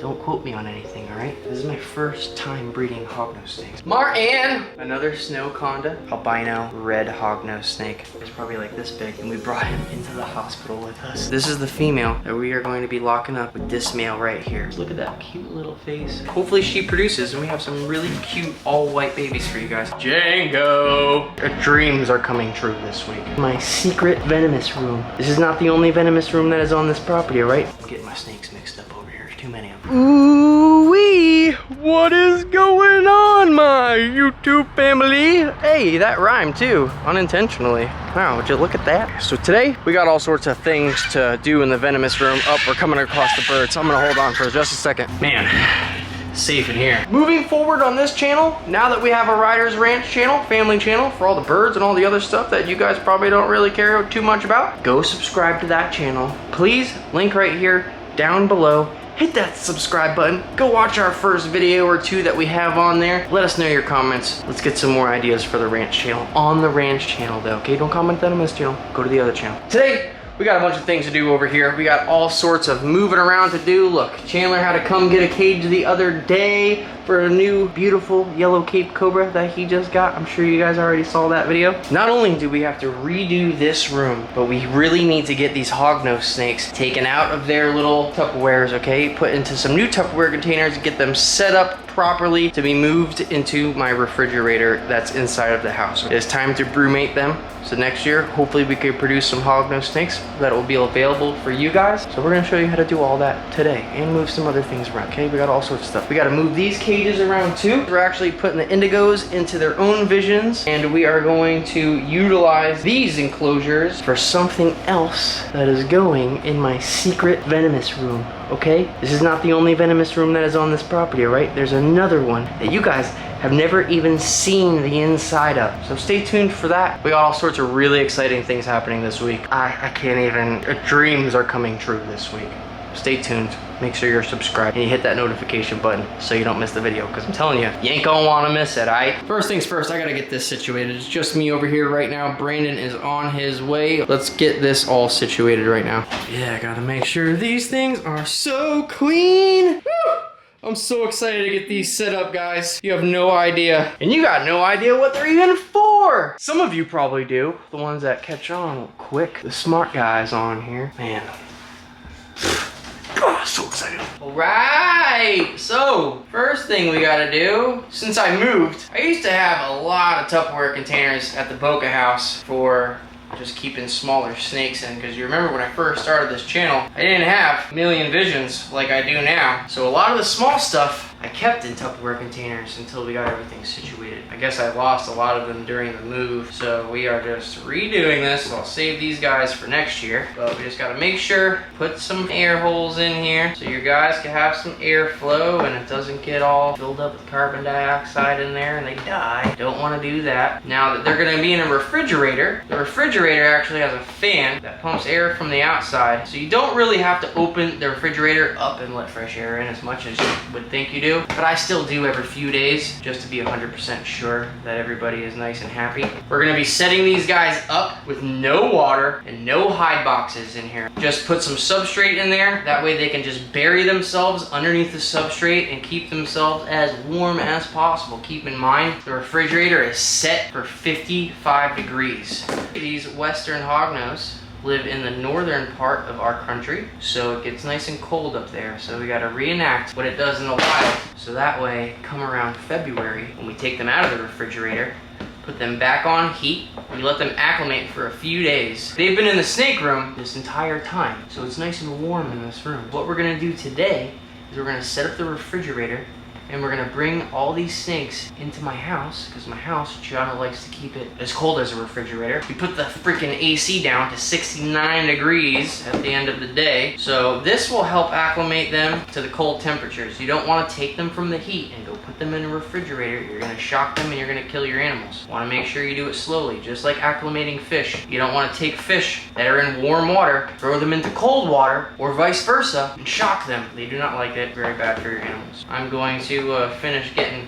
Don't quote me on anything, all right? This is my first time breeding hognose snakes. Martin! Another snow conda, albino red hognose snake. He's probably like this big, and we brought him into the hospital with us. This is the female that we are going to be locking up with this male right here. Look at that cute little face. Hopefully she produces, and we have some really cute all-white babies for you guys. Django! Our dreams are coming true this week. My secret venomous room. This is not the only venomous room that is on this property, all right? I'm getting my snakes mixed up over here. There's too many of them. Ooh-wee! What is going on, my YouTube family? Hey, that rhymed too, unintentionally. Wow, would you look at that? So today, we got all sorts of things to do in the venomous room. We're coming across the birds. So I'm gonna hold on for just a second. Man, safe in here. Moving forward on this channel, now that we have a Riders Ranch channel, family channel, for all the birds and all the other stuff that you guys probably don't really care too much about, go subscribe to that channel. Please, link right here, down below. Hit that subscribe button. Go watch our first video or two that we have on there. Let us know your comments. Let's get some more ideas for the ranch channel. On the ranch channel though, okay? Don't comment that on this channel. Go to the other channel. Today, we got a bunch of things to do over here. We got all sorts of moving around to do. Look, Chandler had to come get a cage the other day for a new beautiful yellow Cape Cobra that he just got. I'm sure you guys already saw that video. Not only do we have to redo this room, but we really need to get these hognose snakes taken out of their little Tupperwares, okay? Put into some new Tupperware containers, get them set up properly to be moved into my refrigerator that's inside of the house. It is time to brumate them. So next year, hopefully we can produce some hognose snakes that will be available for you guys. So we're gonna show you how to do all that today and move some other things around, okay? We got all sorts of stuff. We gotta move these cages around too. We're actually putting the indigos into their own visions, and we are going to utilize these enclosures for something else that is going in my secret venomous room, okay? This is not the only venomous room that is on this property, all right? There's another one that you guys have never even seen the inside of. So stay tuned for that. We got all sorts of really exciting things happening this week. I can't even, dreams are coming true this week. Stay tuned. Make sure you're subscribed and you hit that notification button so you don't miss the video, because I'm telling you, you ain't gonna wanna miss it, alright? First things first, I gotta get this situated. It's just me over here right now. Brandon is on his way. Let's get this all situated right now. Yeah, I gotta make sure these things are so clean. Woo! I'm so excited to get these set up, guys. You have no idea. And you got no idea what they're even for. Some of you probably do. The ones that catch on quick. The smart guys on here. Man. Oh, so excited. All right. So, first thing we gotta do, since I moved, I used to have a lot of Tupperware containers at the Boca house for just keeping smaller snakes in, because you remember when I first started this channel, I didn't have a million visions like I do now. So a lot of the small stuff I kept in Tupperware containers until we got everything situated. I guess I lost a lot of them during the move, so we are just redoing this. So I'll save these guys for next year, but we just gotta make sure, put some air holes in here so your guys can have some airflow and it doesn't get all filled up with carbon dioxide in there and they die. Don't wanna do that. Now that they're gonna be in a refrigerator, the refrigerator actually has a fan that pumps air from the outside, so you don't really have to open the refrigerator up and let fresh air in as much as you would think you do. But I still do every few days just to be 100% sure that everybody is nice and happy. We're gonna be setting these guys up with no water and no hide boxes in here. Just put some substrate in there. That way they can just bury themselves underneath the substrate and keep themselves as warm as possible. Keep in mind, the refrigerator is set for 55 degrees. These Western hognose live in the northern part of our country, so it gets nice and cold up there. So we gotta reenact what it does in the wild. So that way, come around February, when we take them out of the refrigerator, put them back on heat, we let them acclimate for a few days. They've been in the snake room this entire time, so it's nice and warm in this room. What we're gonna do today is we're gonna set up the refrigerator and we're gonna bring all these snakes into my house, because my house, Gianna likes to keep it as cold as a refrigerator. We put the freaking AC down to 69 degrees at the end of the day. So this will help acclimate them to the cold temperatures. You don't wanna take them from the heat and go put them in a refrigerator. You're gonna shock them and you're gonna kill your animals. Wanna make sure you do it slowly, just like acclimating fish. You don't wanna take fish that are in warm water, throw them into cold water, or vice versa, and shock them. They do not like it. Very bad for your animals. I'm going to finish getting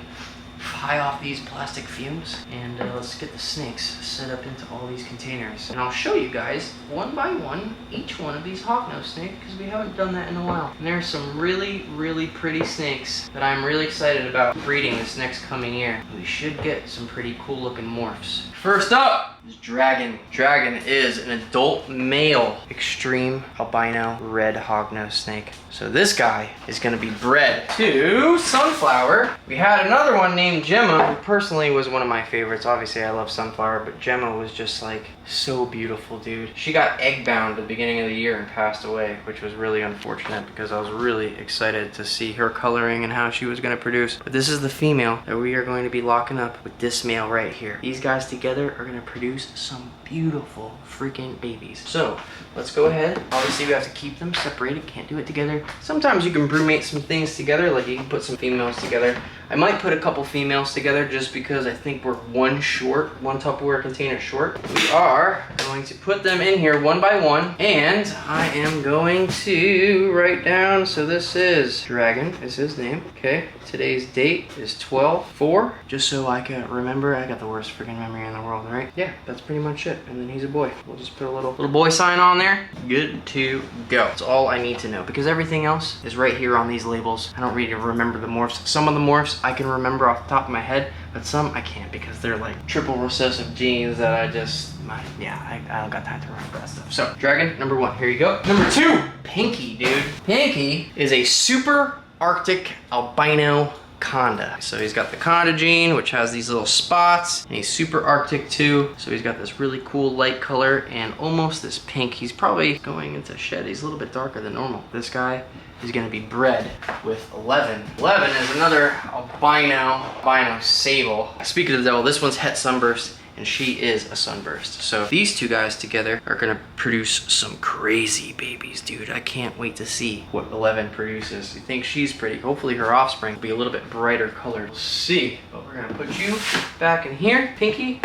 tie off these plastic fumes and let's get the snakes set up into all these containers. And I'll show you guys one by one each one of these hognose snakes because we haven't done that in a while. And there's some really, really pretty snakes that I'm really excited about breeding this next coming year. We should get some pretty cool looking morphs. First up is Dragon. Dragon is an adult male extreme albino red hognose snake. So this guy is going to be bred to Sunflower. We had another one named Gemma, who personally was one of my favorites. Obviously I love Sunflower, but Gemma was just like so beautiful, dude. She got egg bound at the beginning of the year and passed away, which was really unfortunate because I was really excited to see her coloring and how she was going to produce. But this is the female that we are going to be locking up with this male right here. These guys together are going to produce some beautiful freaking babies. So let's go ahead. Obviously we have to keep them separated, can't do it together. Sometimes you can brumate some things together, like you can put some females together. I might put a couple females together just because I think we're one Tupperware container short. We are going to put them in here one by one, and I am going to write down, so this is Dragon is his name, okay? Today's date is 12/4, just so I can remember. I got the worst freaking memory in the world, right? Yeah, that's pretty much it. And then he's a boy. We'll just put a little boy sign on there. Good to go. That's all I need to know because everything else is right here on these labels. I don't really remember the morphs. Some of the morphs I can remember off the top of my head, but some I can't because they're like triple recessive genes that I don't got time to remember that stuff. So Dragon, number 1, here you go. Number 2, Pinky, dude. Pinky is a super Arctic albino Conda. So he's got the Conda gene, which has these little spots, and he's super Arctic too. So he's got this really cool light color and almost this pink. He's probably going into shed. He's a little bit darker than normal. This guy is going to be bred with 11. 11 is another albino sable. Speaking of the devil, this one's het sunburst, and she is a sunburst. So these two guys together are gonna produce some crazy babies, dude. I can't wait to see what 11 produces. You think she's pretty? Hopefully her offspring will be a little bit brighter colored. We'll see. But we're gonna put you back in here, Pinky.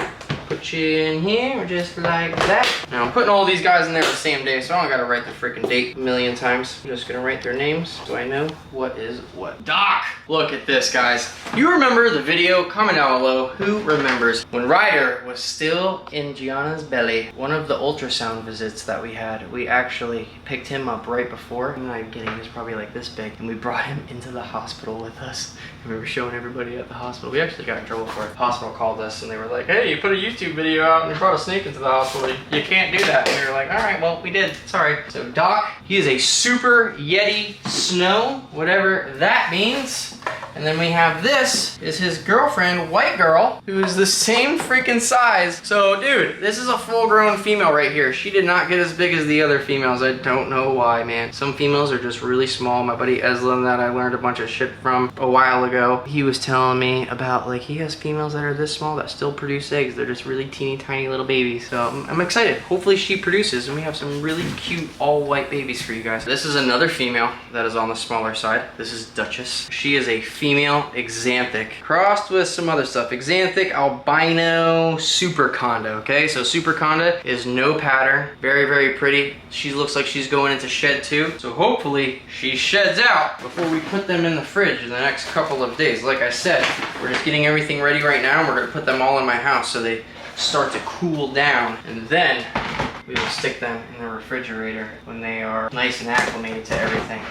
Put you in here just like that. Now I'm putting all these guys in there the same day, so I don't gotta write the freaking date a million times. I'm just gonna write their names so I know what is what. Doc! Look at this, guys. You remember the video? Comment down below. Who remembers when Ryder was still in Gianna's belly? One of the ultrasound visits that we had, we actually picked him up right before. I'm not kidding, he was probably like this big, and we brought him into the hospital with us. And we were showing everybody at the hospital. We actually got in trouble for it. The hospital called us and they were like, hey, you put a YouTube video out and you brought a snake into the hospital. You can't do that. And we were like, all right, well, we did. Sorry. So Doc, he is a super Yeti Snow, whatever that means. And then we have this is his girlfriend, White Girl, who is the same freaking size. So dude, this is a full grown female right here. She did not get as big as the other females. I don't know why, man. Some females are just really small. My buddy Eslin that I learned a bunch of shit from a while ago, he was telling me about like he has females that are this small that still produce eggs. They're just really teeny tiny little babies. So I'm excited. Hopefully she produces and we have some really cute all white babies for you guys. This is another female that is on the smaller side. This is Duchess. She is a female Xanthic crossed with some other stuff. Xanthic albino super Conda, okay? So super Conda is no pattern. Very, very pretty. She looks like she's going into shed too. So hopefully she sheds out before we put them in the fridge in the next couple of days. Like I said, we're just getting everything ready right now and we're gonna put them all in my house so they start to cool down, and then we will stick them in the refrigerator when they are nice and acclimated to everything.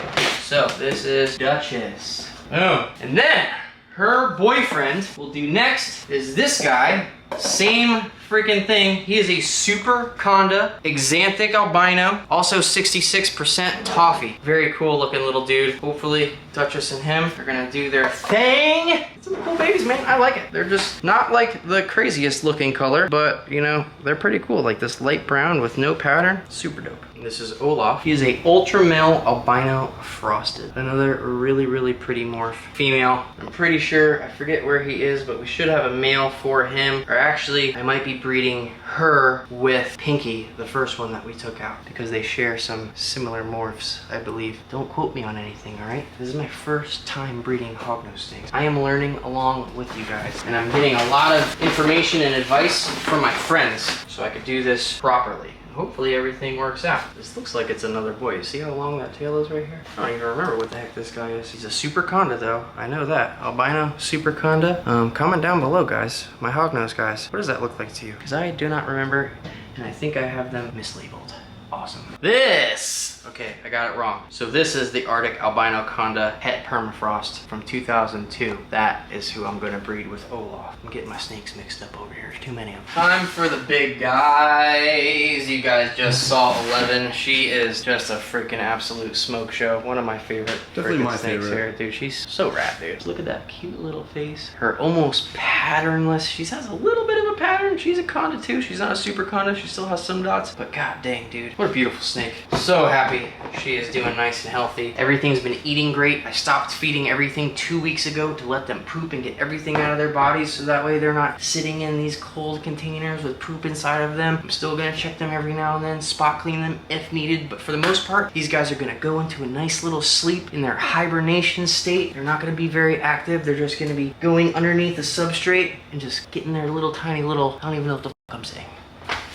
So this is Duchess. Oh, and then her boyfriend will do next is this guy. Same freaking thing. He is a super Conda Xanthic albino, also 66% toffee. Very cool looking little dude. Hopefully Duchess and him are gonna do their thing. Some cool babies, man. I like it. They're just not like the craziest looking color, but you know, they're pretty cool. Like this light brown with no pattern. Super dope. This is Olaf. He is a ultra male albino frosted. Another really, really pretty morph. Female. I'm pretty sure, I forget where he is, but we should have a male for him. Or actually, I might be breeding her with Pinky, the first one that we took out, because they share some similar morphs, I believe. Don't quote me on anything, all right? This is my first time breeding hognose snakes. I am learning along with you guys, and I'm getting a lot of information and advice from my friends so I could do this properly. hopefully everything works out. This looks like it's another boy. You see how long that tail is right here? I don't even remember what the heck this guy is. He's a super conda though. I know that. Albino super conda. Comment down below, guys. My hognose guys. What does that look like to you? Because I do not remember, and I think I have them mislabeled. Awesome. This! Okay, I got it wrong. So this is the Arctic Albino Conda Het Permafrost from 2002. That is who I'm gonna breed with Olaf. I'm getting my snakes mixed up over here. There's too many of them. Time for the big guys. You guys just saw 11. She is just a freaking absolute smoke show. One of my favorite freaking snakes here. Dude, she's so rad, dude. Look at that cute little face. Her almost patternless. She has a little bit of a pattern. She's a conda too. She's not a super conda. She still has some dots. But god dang, dude. What a beautiful snake. So happy she is doing nice and healthy. Everything's been eating great. I stopped feeding everything 2 weeks ago to let them poop and get everything out of their bodies so that way they're not sitting in these cold containers with poop inside of them. I'm still gonna check them every now and then, spot clean them if needed, but for the most part, these guys are gonna go into a nice little sleep in their hibernation state. They're not gonna be very active. They're just gonna be going underneath the substrate and just getting their little tiny little, I don't even know what the f I'm saying.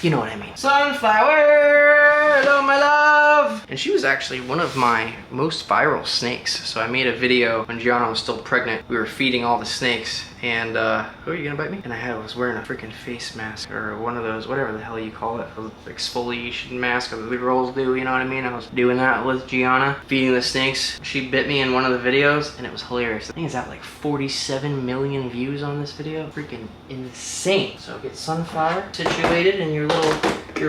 You know what I mean. Sunflower, hello my love. And she was actually one of my most viral snakes. So I made a video when Gianna was still pregnant. We were feeding all the snakes and, oh, are you gonna bite me? And I was wearing a freaking face mask or one of those, whatever the hell you call it, exfoliation mask that the girls do, you know what I mean? I was doing that with Gianna, feeding the snakes. She bit me in one of the videos and it was hilarious. I think it's at like 47 million views on this video. Freaking insane. So get Sunflower situated in your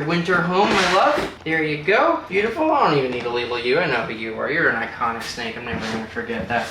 winter home, my love. There you go. Beautiful. I don't even need to label you. I know who you are. You're an iconic snake. I'm never gonna forget that.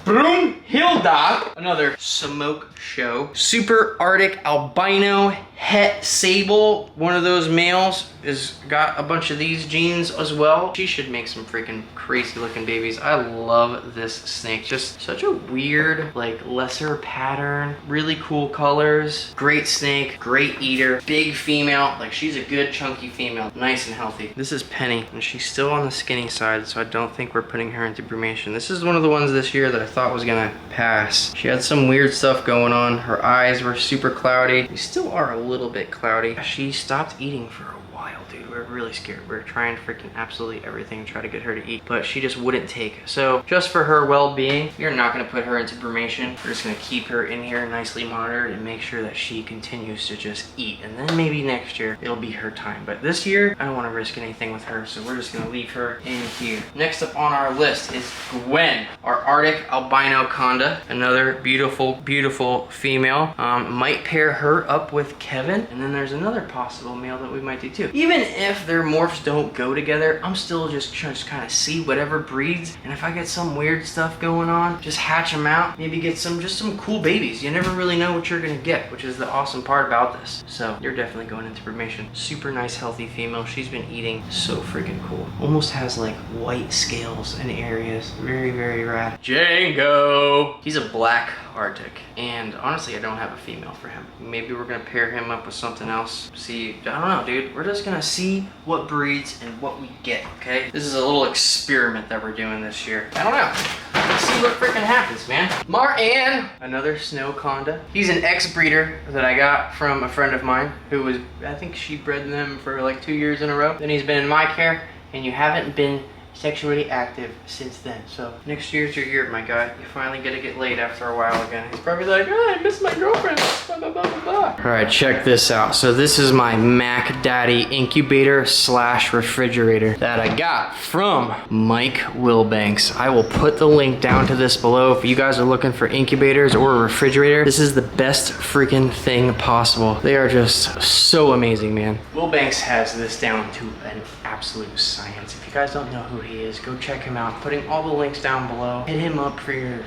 Hilda. Another smoke show. Super Arctic Albino Het Sable. One of those males is got a bunch of these genes as well. She should make some freaking crazy looking babies. I love this snake. Just such a weird, like lesser pattern. Really cool colors. Great snake. Great eater. Big female. Like she's a good chunky female. Nice and healthy. This is Penny and she's still on the skinny side, so I don't think we're putting her into brumation. This is one of the ones this year that I thought was gonna pass. She had some weird stuff going on. Her eyes were super cloudy. They still are a little bit cloudy. She stopped eating for a while, dude. We were really scared. We were trying freaking absolutely everything to try to get her to eat, but she just wouldn't take. So just for her well-being, we are not gonna put her into brumation. We're just gonna keep her in here nicely monitored and make sure that she continues to just eat. And then maybe next year, it'll be her time. But this year, I don't wanna risk anything with her, so we're just gonna leave her in here. Next up on our list is Gwen, our Arctic Albino Conda. Another beautiful, beautiful female. Might pair her up with Kevin. And then there's another possible male that we might do too. Even if their morphs don't go together, I'm still just trying to kind of see whatever breeds. And if I get some weird stuff going on, just hatch them out. Maybe get just some cool babies. You never really know what you're gonna get, which is the awesome part about this. So you're definitely going into brumation. Super nice, healthy female. She's been eating so freaking cool. Almost has like white scales in areas. Very, very rad. Django. He's a black Arctic. And honestly, I don't have a female for him. Maybe we're gonna pair him up with something else. See, I don't know, dude. We're just gonna see what breeds and what we get, okay? This is a little experiment that we're doing this year. I don't know. Let's see what freaking happens, man. Martin, another snow conda. He's an ex-breeder that I got from a friend of mine who was, I think she bred them for like 2 years in a row. Then he's been in my care, and you haven't been sexually active since then. So next year's your year, my guy. You finally get to get laid after a while again. He's probably like, oh, I miss my girlfriend. Blah, blah, blah, blah, blah. All right, check this out. So this is my Mac Daddy incubator / refrigerator that I got from Mike Wilbanks. I will put the link down to this below. If you guys are looking for incubators or a refrigerator, this is the best freaking thing possible. They are just so amazing, man. Wilbanks has this down to an absolute science. If you guys don't know who he is, go check him out. Putting all the links down below. Hit him up for your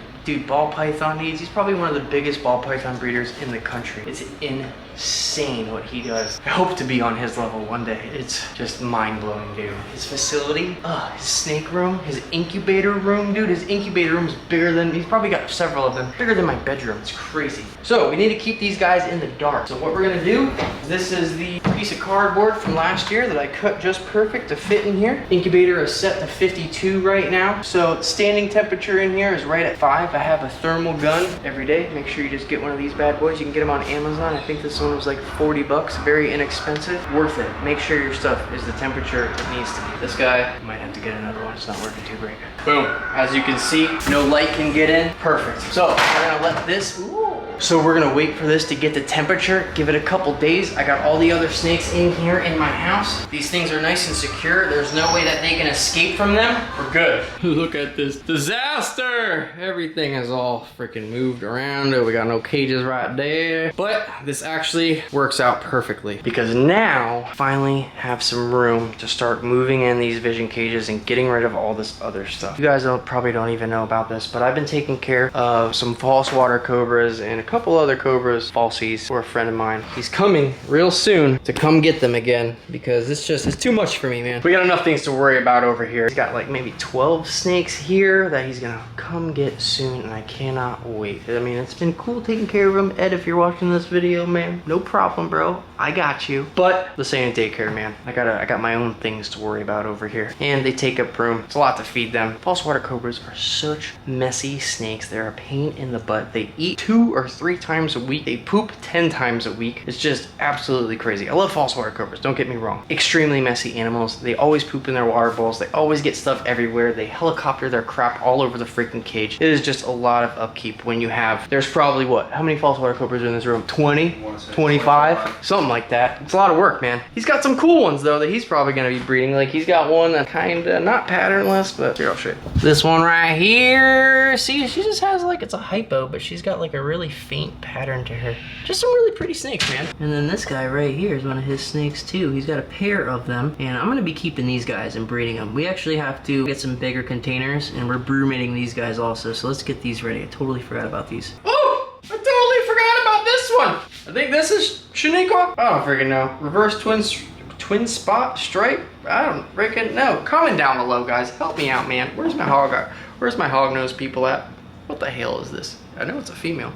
ball python needs. He's probably one of the biggest ball python breeders in the country. It's insane what he does. I hope to be on his level one day. It's just mind-blowing, dude. His facility, his snake room, his incubator room, dude. His incubator room is bigger than, he's probably got several of them, bigger than my bedroom. It's crazy. So we need to keep these guys in the dark. So what we're gonna do, this is the piece of cardboard from last year that I cut just perfect to fit in here. Incubator is set to 52 right now. So standing temperature in here is right at 5. I have a thermal gun every day. Make sure you just get one of these bad boys. You can get them on Amazon. I think this one one was like 40 bucks, very inexpensive. Worth it. Make sure your stuff is the temperature it needs to be. This guy, might have to get another one. It's not working too great. Boom. As you can see, no light can get in. Perfect. So we're gonna let this, so we're gonna wait for this to get the temperature, give it a couple days. I got all the other snakes in here in my house. These things are nice and secure. There's no way that they can escape from them. We're good. Look at this disaster. Everything is all freaking moved around. We got no cages right there. But this actually works out perfectly because now finally have some room to start moving in these vision cages and getting rid of all this other stuff. You guys probably don't even know about this, but I've been taking care of some false water cobras and a couple other cobras, falsies, for a friend of mine. He's coming real soon to come get them again because it's too much for me, man. We got enough things to worry about over here. He's got like maybe 12 snakes here that he's gonna come get soon, and I cannot wait. I mean, it's been cool taking care of him. Ed, if you're watching this video, man, no problem, bro. I got you. But this ain't a daycare, man. I got my own things to worry about over here. And they take up room. It's a lot to feed them. False water cobras are such messy snakes. They're a pain in the butt. They eat 2 or 3 times a week. They poop 10 times a week. It's just absolutely crazy. I love false water cobras, don't get me wrong. Extremely messy animals. They always poop in their water bowls. They always get stuff everywhere. They helicopter their crap all over the freaking cage. It is just a lot of upkeep when you have, there's probably what? How many false water cobras are in this room? 20? 25? Something like that. It's a lot of work, man. He's got some cool ones though that he's probably gonna be breeding. Like he's got one that's kinda not patternless, but here, I'll show you. This one right here. See, she just has like, it's a hypo, but she's got like a really faint pattern to her. Just some really pretty snakes, man. And then this guy right here is one of his snakes too. He's got a pair of them, and I'm gonna be keeping these guys and breeding them. We actually have to get some bigger containers, and we're brumating these guys also. So let's get these ready. I totally forgot about these. Oh, I totally forgot about this one. I think this is Shaniqua. I don't freaking know. Reverse twin spot stripe. I don't freaking know. Comment down below, guys. Help me out, man. Where's my hog nose people at? What the hell is this? I know it's a female.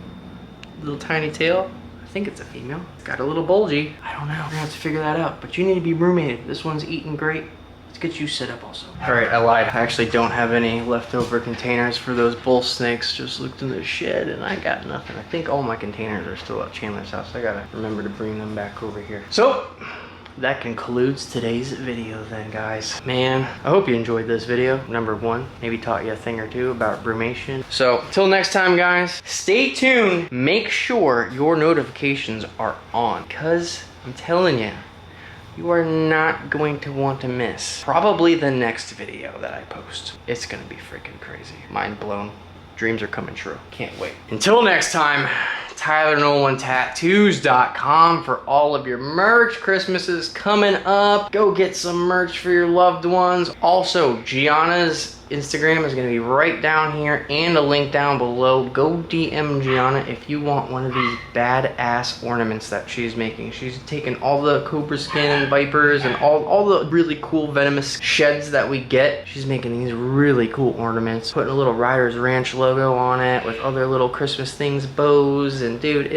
Little tiny tail. I think it's a female. Got a little bulgy. I don't know. We're gonna have to figure that out. But you need to be brumated. This one's eating great. Let's get you set up also. All right, I lied. I actually don't have any leftover containers for those bull snakes. Just looked in the shed and I got nothing. I think all my containers are still at Chandler's house. I gotta remember to bring them back over here. So, that concludes today's video then, guys. Man, I hope you enjoyed this video. Number 1, maybe taught you a thing or two about brumation. So, till next time, guys, stay tuned. Make sure your notifications are on, because I'm telling you, you are not going to want to miss probably the next video that I post. It's gonna be freaking crazy. Mind blown. Dreams are coming true. Can't wait. Until next time, TylerNolanTattoos.com for all of your merch. Christmas is coming up. Go get some merch for your loved ones. Also, Gianna's Instagram is going to be right down here and a link down below. Go DM Gianna if you want one of these badass ornaments that she's making. She's taken all the cobra skin vipers and all the really cool venomous sheds that we get. She's making these really cool ornaments, putting a little Riders Ranch logo on it with other little Christmas things, bows, and dude,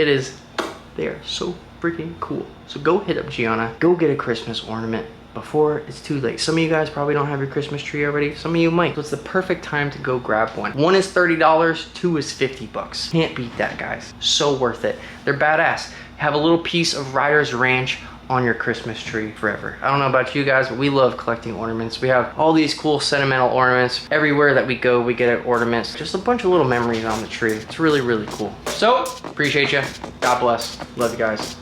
they are so freaking cool. So go hit up Gianna, go get a Christmas ornament before it's too late. Some of you guys probably don't have your Christmas tree already. Some of you might. So it's the perfect time to go grab one. One is $30, 2 is 50 bucks. Can't beat that, guys. So worth it. They're badass. Have a little piece of Riders Ranch on your Christmas tree forever. I don't know about you guys, but we love collecting ornaments. We have all these cool sentimental ornaments. Everywhere that we go, we get ornaments. Just a bunch of little memories on the tree. It's really, really cool. So, appreciate you. God bless. Love you guys.